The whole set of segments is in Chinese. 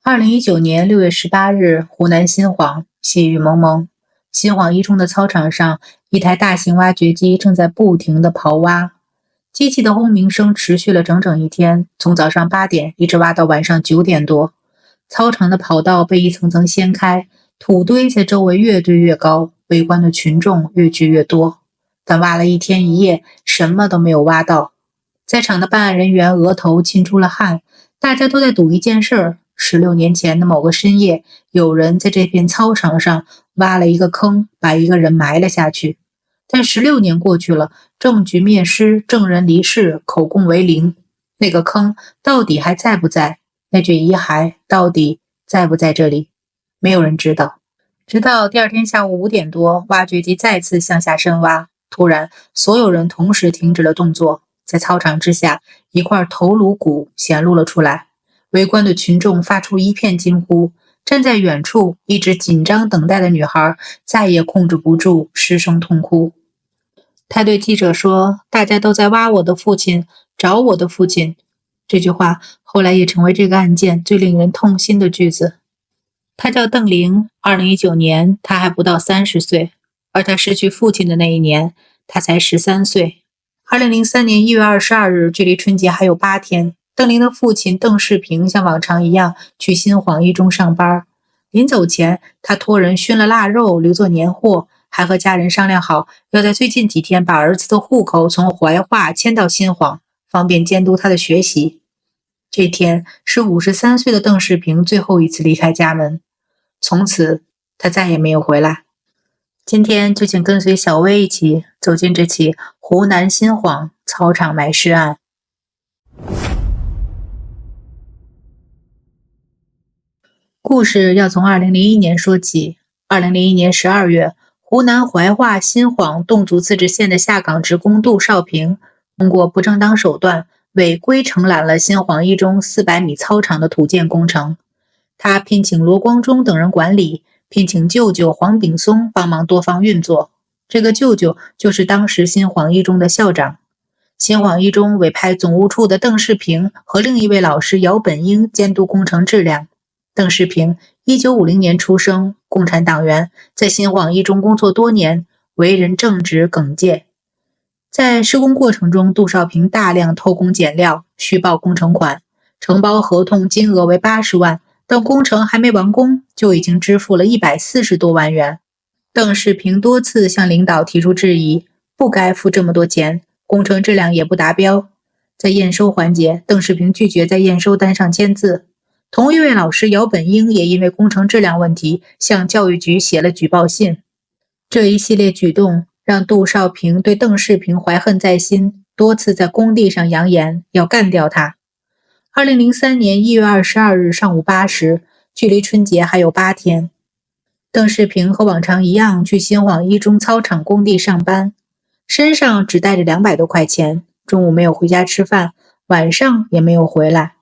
2019年6月18日，湖南新晃，细雨蒙蒙。新晃一中的操场上，一台大型挖掘机正在不停地刨挖，机器的轰鸣声持续了整整一天，从早上8点一直挖到晚上9点多。操场的跑道被一层层掀开，土堆在周围越堆越高，围观的群众越聚越多。但挖了一天一夜，什么都没有挖到。在场的办案人员额头沁出了汗，大家都在赌一件事儿：16年前的某个深夜，有人在这片操场上挖了一个坑，把一个人埋了下去。但16年过去了，证据灭失，证人离世，口供为零。那个坑到底还在不在？那具遗骸到底在不在这里？没有人知道。直到第二天下午5点多，挖掘机再次向下深挖，突然所有人同时停止了动作。在操场之下，一块头颅骨显露了出来，围观的群众发出一片惊呼。站在远处一直紧张等待的女孩再也控制不住，失声痛哭。她对记者说：“大家都在挖我的父亲，找我的父亲。”这句话后来也成为这个案件最令人痛心的句子。她叫邓玲，2019年她还不到30岁，而她失去父亲的那一年，她才13岁。2003年1月22日，距离春节还有8天，邓玲的父亲邓世平像往常一样去新晃一中上班。临走前，他托人熏了腊肉留作年货，还和家人商量好，要在最近几天把儿子的户口从怀化迁到新晃，方便监督他的学习。这天是53岁的邓世平最后一次离开家门，从此他再也没有回来。今天就请跟随小薇一起走进这起湖南新晃操场埋尸案。故事要从2001年说起。2001年12月，湖南怀化新晃侗族自治县的下岗职工杜少平，通过不正当手段违规承揽了新晃一中400米操场的土建工程。他聘请罗光忠等人管理，聘请舅舅黄炳松帮忙多方运作。这个舅舅就是当时新晃一中的校长。新晃一中委派总务处的邓世平和另一位老师姚本英监督工程质量。邓世平1950年出生，共产党员，在新晃一中工作多年，为人正直耿介。在施工过程中，杜少平大量偷工减料，虚报工程款，承包合同金额为80万，但工程还没完工，就已经支付了140多万元。邓世平多次向领导提出质疑，不该付这么多钱，工程质量也不达标。在验收环节，邓世平拒绝在验收单上签字。同一位老师姚本英也因为工程质量问题向教育局写了举报信。这一系列举动让杜少平对邓世平怀恨在心，多次在工地上扬言要干掉他。2003年1月22日上午8时，距离春节还有8天。邓世平和往常一样去新晃一中操场工地上班，身上只带着200多块钱，中午没有回家吃饭，晚上也没有回来。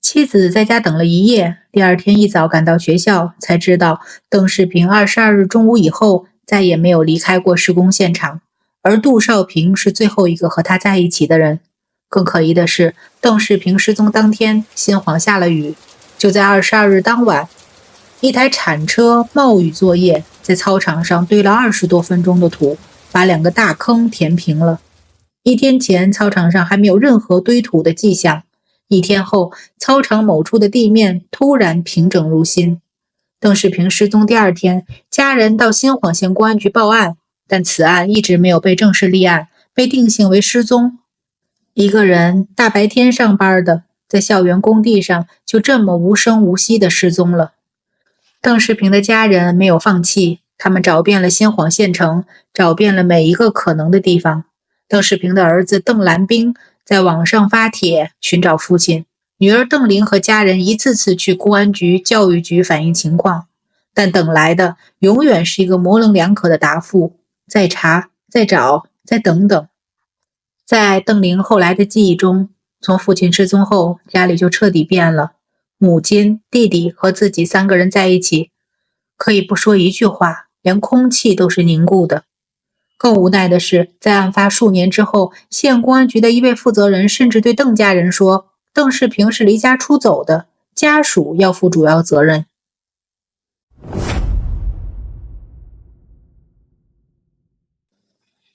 妻子在家等了一夜，第二天一早赶到学校，才知道邓世平22日中午以后再也没有离开过施工现场，而杜少平是最后一个和他在一起的人。更可疑的是，邓世平失踪当天，新晃下了雨，就在22日当晚，一台铲车冒雨作业，在操场上堆了20多分钟的土，把2个大坑填平了。一天前，操场上还没有任何堆土的迹象。一天后，操场某处的地面突然平整如新。邓世平失踪第二天，家人到新晃县公安局报案，但此案一直没有被正式立案，被定性为失踪。一个人大白天上班的，在校园工地上就这么无声无息地失踪了。邓世平的家人没有放弃，他们找遍了新晃县城，找遍了每一个可能的地方。邓世平的儿子邓兰兵在网上发帖寻找父亲，女儿邓玲和家人一次次去公安局、教育局反映情况，但等来的永远是一个模棱两可的答复：再查、再找、再等等。在邓玲后来的记忆中，从父亲失踪后，家里就彻底变了。母亲、弟弟和自己3个人在一起，可以不说一句话，连空气都是凝固的。更无奈的是，在案发数年之后，县公安局的一位负责人甚至对邓家人说，邓世平是离家出走的，家属要负主要责任。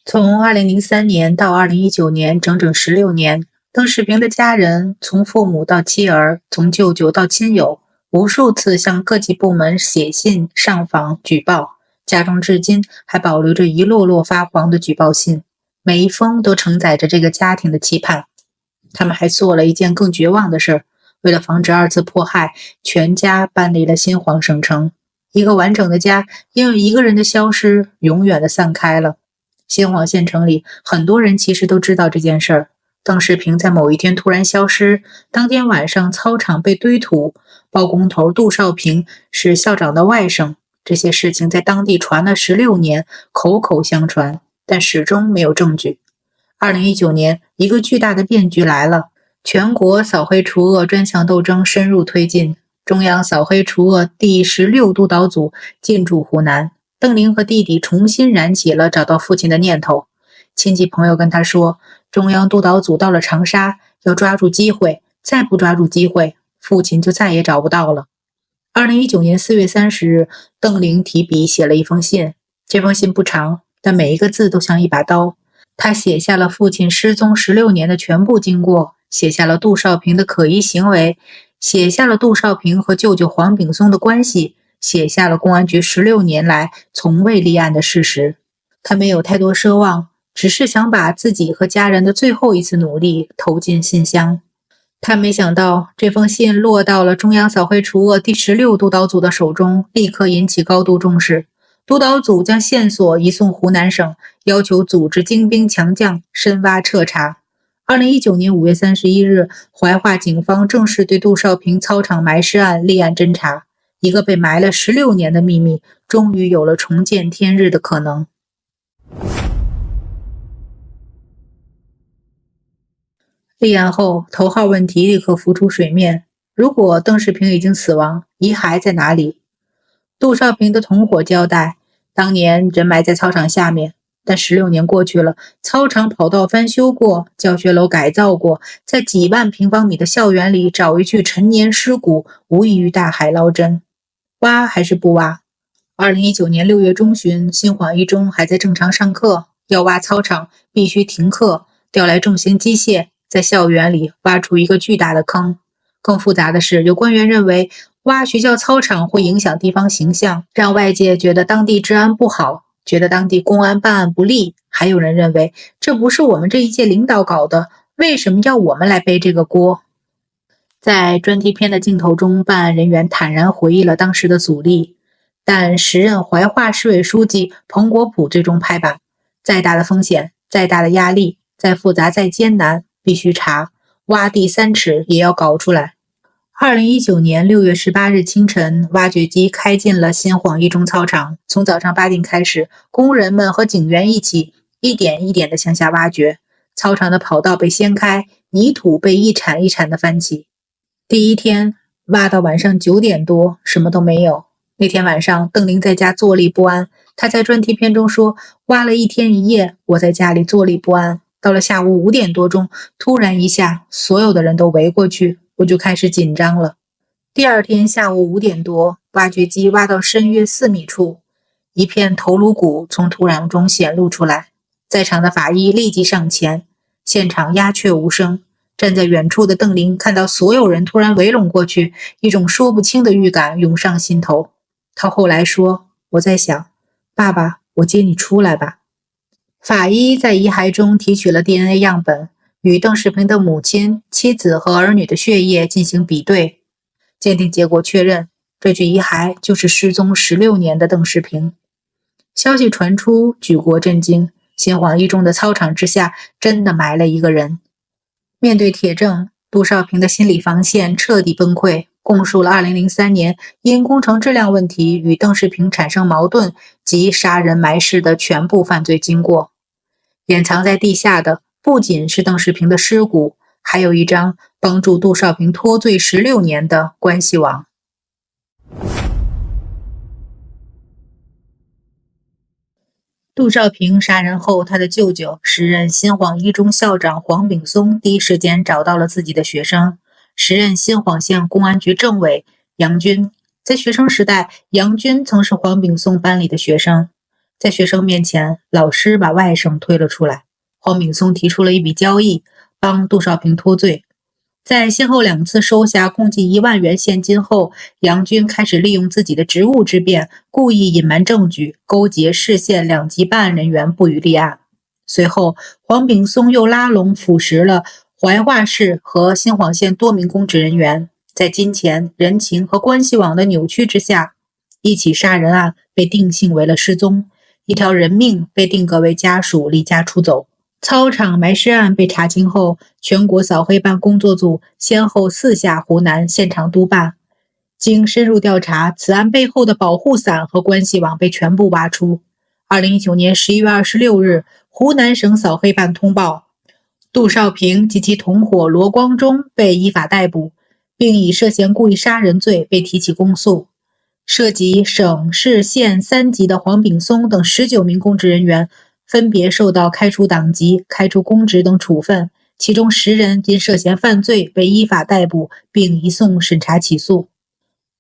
从2003年到2019年，整整16年，邓世平的家人从父母到妻儿，从舅舅到亲友，无数次向各级部门写信、上访、举报，家中至今还保留着一摞摞发黄的举报信，每一封都承载着这个家庭的期盼。他们还做了一件更绝望的事，为了防止二次迫害，全家搬离了新皇省城。一个完整的家因为一个人的消失，永远的散开了。新晃县城里很多人其实都知道这件事儿。邓世平在某一天突然消失，当天晚上操场被堆土，包工头杜少平是校长的外甥。这些事情在当地传了16年，口口相传，但始终没有证据。2019年，一个巨大的变局来了，全国扫黑除恶专项斗争深入推进，中央扫黑除恶第16督导组进驻湖南。邓玲和弟弟重新燃起了找到父亲的念头。亲戚朋友跟他说，中央督导组到了长沙，要抓住机会，再不抓住机会，父亲就再也找不到了。2019年4月30日，邓玲提笔写了一封信，这封信不长，但每一个字都像一把刀。他写下了父亲失踪16年的全部经过，写下了杜少平的可疑行为，写下了杜少平和舅舅黄炳松的关系，写下了公安局16年来从未立案的事实。他没有太多奢望，只是想把自己和家人的最后一次努力投进信箱。他没想到这封信落到了中央扫黑除恶第16督导组的手中，立刻引起高度重视。督导组将线索移送湖南省，要求组织精兵强将深挖彻查。2019年5月31日，怀化警方正式对杜少平操场埋尸案立案侦查。一个被埋了16年的秘密，终于有了重见天日的可能。立案后，头号问题立刻浮出水面：如果邓世平已经死亡，遗骸在哪里？杜少平的同伙交代，当年人埋在操场下面，但16年过去了，操场跑道翻修过，教学楼改造过，在几万平方米的校园里找一具陈年尸骨，无异于大海捞针。挖还是不挖？2019年6月中旬，新晃一中还在正常上课，要挖操场必须停课，调来重型机械，在校园里挖出一个巨大的坑。更复杂的是，有官员认为挖学校操场会影响地方形象，让外界觉得当地治安不好，觉得当地公安办案不力。还有人认为，这不是我们这一届领导搞的，为什么要我们来背这个锅？在专题片的镜头中，办案人员坦然回忆了当时的阻力，但时任怀化市委书记彭国普最终拍板：再大的风险，再大的压力，再复杂再艰难，必须查，挖地3尺也要搞出来。2019年6月18日清晨，挖掘机开进了新晃一中操场。从早上8点开始，工人们和警员一起一点一点地向下挖掘。操场的跑道被掀开，泥土被一铲一铲地翻起。第一天挖到晚上9点多，什么都没有。那天晚上，邓玲在家坐立不安。她在专题片中说，挖了1天1夜，我在家里坐立不安。到了下午5点多钟，突然一下，所有的人都围过去，我就开始紧张了。第二天下午5点多，挖掘机挖到深约4米处，一片头颅骨从土壤中显露出来。在场的法医立即上前，现场鸦雀无声。站在远处的邓玲看到所有人突然围拢过去，一种说不清的预感涌上心头。他后来说，我在想，爸爸，我接你出来吧。法医在遗骸中提取了 DNA 样本，与邓世平的母亲、妻子和儿女的血液进行比对。鉴定结果确认，这具遗骸就是失踪16年的邓世平。消息传出，举国震惊，新晃一中的操场之下真的埋了一个人。面对铁证，杜少平的心理防线彻底崩溃，供述了2003年因工程质量问题与邓世平产生矛盾及杀人埋尸的全部犯罪经过。掩藏在地下的不仅是邓世平的尸骨，还有一张帮助杜少平脱罪16年的关系网。杜少平杀人后，他的舅舅时任新晃一中校长黄炳松第一时间找到了自己的学生，时任新晃县公安局政委杨军。在学生时代，杨军曾是黄炳松班里的学生。在学生面前，老师把外甥推了出来。黄炳松提出了一笔交易，帮杜少平脱罪。在先后2次收下共计1万元现金后，杨军开始利用自己的职务之便，故意隐瞒证据，勾结市县2级办案人员不予立案。随后，黄炳松又拉拢腐蚀了怀化市和新晃县多名公职人员，在金钱、人情和关系网的扭曲之下，一起杀人案被定性为了失踪，一条人命被定格为家属离家出走。操场埋尸案被查清后，全国扫黑办工作组先后4下湖南现场督办。经深入调查，此案背后的保护伞和关系网被全部挖出。2019年11月26日，湖南省扫黑办通报，杜少平及其同伙罗光忠被依法逮捕，并以涉嫌故意杀人罪被提起公诉。涉及省、市、县3级的黄炳松等19名公职人员分别受到开除党籍、开除公职等处分，其中10人因涉嫌犯罪被依法逮捕，并移送审查起诉。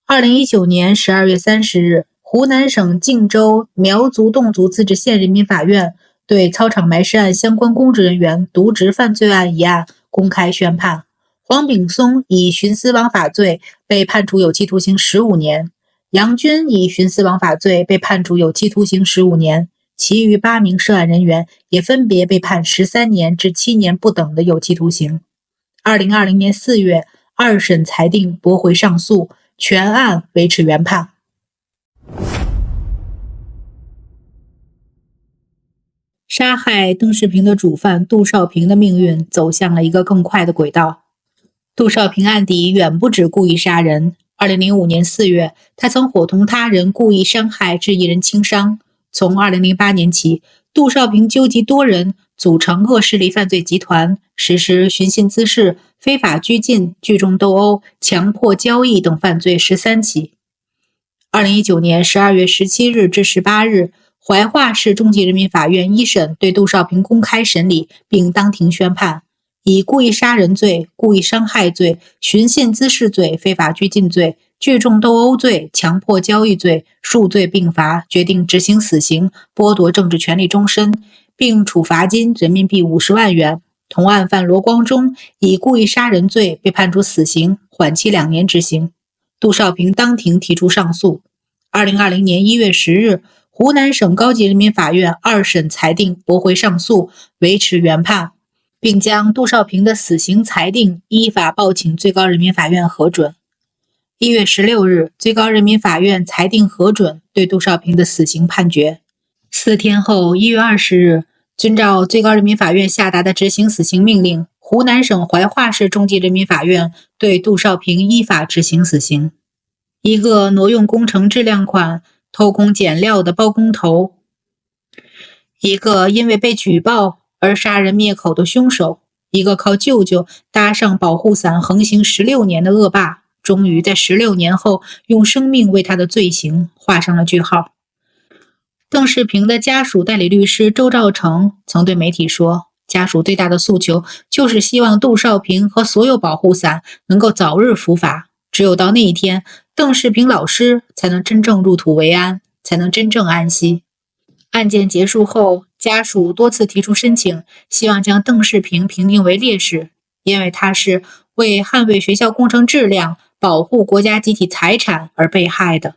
2019年12月30日，湖南省靖州苗族侗族自治县人民法院对操场埋尸案相关公职人员渎职犯罪案一案公开宣判，黄炳松以徇私枉法罪被判处有期徒刑15年，杨军以徇私枉法罪被判处有期徒刑15年，其余8名涉案人员也分别被判13年至7年不等的有期徒刑。2020年4月，2审裁定驳回上诉，全案维持原判。杀害邓世平的主犯杜少平的命运走向了一个更快的轨道。杜少平案底远不止故意杀人。2005年4月，他曾伙同他人故意伤害致一人轻伤。从2008年起，杜少平纠集多人组成恶势力犯罪集团，实施寻衅滋事、非法拘禁、聚众斗殴、强迫交易等犯罪13起。2019年12月17日至18日，怀化市中级人民法院一审对杜少平公开审理，并当庭宣判，以故意杀人罪、故意伤害罪、寻衅滋事罪、非法拘禁罪、聚众斗殴罪、强迫交易罪数罪并罚，决定执行死刑，剥夺政治权利终身，并处罚金人民币50万元。同案犯罗光忠以故意杀人罪被判处死刑，缓期2年执行。杜少平当庭提出上诉。2020年1月10日，湖南省高级人民法院2审裁定驳回上诉，维持原判，并将杜少平的死刑裁定依法报请最高人民法院核准。1月16日，最高人民法院裁定核准对杜少平的死刑判决。4天后，1月20日，遵照最高人民法院下达的执行死刑命令，湖南省怀化市中级人民法院对杜少平依法执行死刑。一个挪用工程质量款、偷工减料的包工头，一个因为被举报而杀人灭口的凶手，一个靠舅舅搭上保护伞横行16年的恶霸，终于在16年后用生命为他的罪行画上了句号。邓世平的家属代理律师周兆成曾对媒体说，家属最大的诉求就是希望杜少平和所有保护伞能够早日伏法，只有到那一天，邓世平老师才能真正入土为安，才能真正安息。案件结束后，家属多次提出申请，希望将邓世平评定为烈士，因为他是为捍卫学校工程质量、保护国家集体财产而被害的。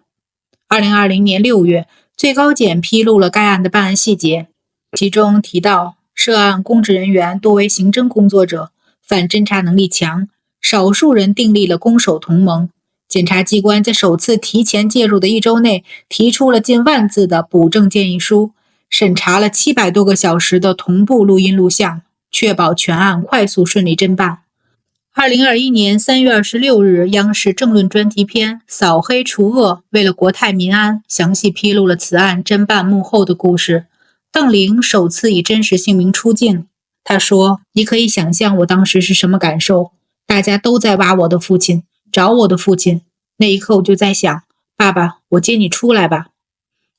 2020年6月，最高检披露了该案的办案细节，其中提到，涉案公职人员多为刑侦工作者，反侦查能力强，少数人订立了攻守同盟。检察机关在首次提前介入的1周内，提出了近万字的补正建议书，审查了700多个小时的同步录音录像，确保全案快速顺利侦办。2021年3月26日，央视政论专题片《扫黑除恶，为了国泰民安》详细披露了此案侦办幕后的故事。邓玲首次以真实姓名出镜，她说：“你可以想象我当时是什么感受，大家都在挖我的父亲，找我的父亲。那一刻我就在想，爸爸，我接你出来吧。”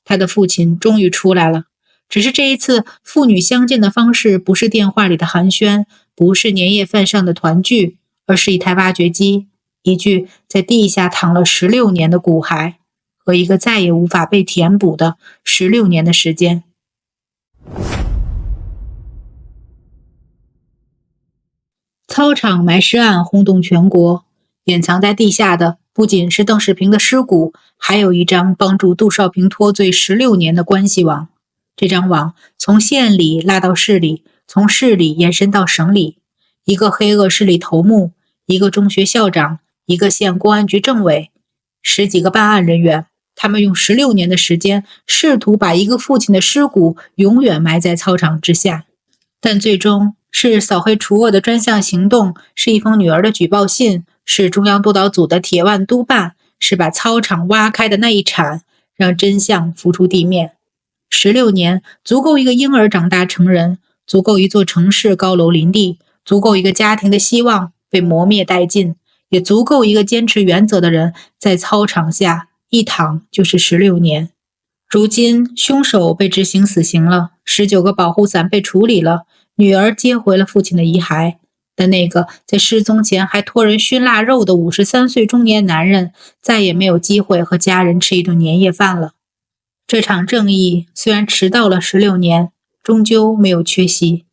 他的父亲终于出来了，只是这一次父女相见的方式不是电话里的寒暄，不是年夜饭上的团聚，而是一台挖掘机，一具在地下躺了16年的骨骸，和一个再也无法被填补的16年的时间。操场埋尸案轰动全国，掩藏在地下的不仅是邓世平的尸骨，还有一张帮助杜少平脱罪16年的关系网。这张网从县里拉到市里，从市里延伸到省里。一个黑恶势力头目，一个中学校长，一个县公安局政委，10几个办案人员，他们用16年的时间，试图把一个父亲的尸骨永远埋在操场之下。但最终是扫黑除恶的专项行动，是一封女儿的举报信，是中央督导组的铁腕督办，是把操场挖开的那一铲，让真相浮出地面。16年足够一个婴儿长大成人，足够一座城市高楼林立，足够一个家庭的希望被磨灭殆尽，也足够一个坚持原则的人在操场下一躺就是16年。如今凶手被执行死刑了，19个保护伞被处理了，女儿接回了父亲的遗骸，但那个在失踪前还托人熏腊肉的53岁中年男人再也没有机会和家人吃一顿年夜饭了。这场正义虽然迟到了16年，终究没有缺席。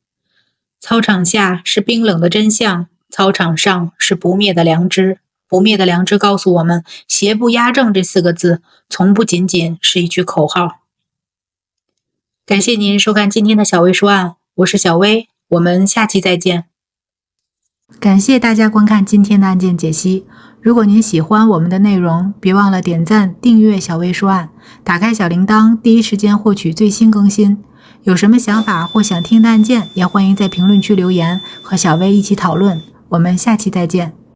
操场下是冰冷的真相，操场上是不灭的良知。不灭的良知告诉我们，邪不压正这4个字从不仅仅是一句口号。感谢您收看今天的小薇说案，我是小薇，我们下期再见。感谢大家观看今天的案件解析。如果您喜欢我们的内容，别忘了点赞、订阅小薇说案，打开小铃铛，第一时间获取最新更新。有什么想法或想听的案件，也欢迎在评论区留言，和小薇一起讨论。我们下期再见。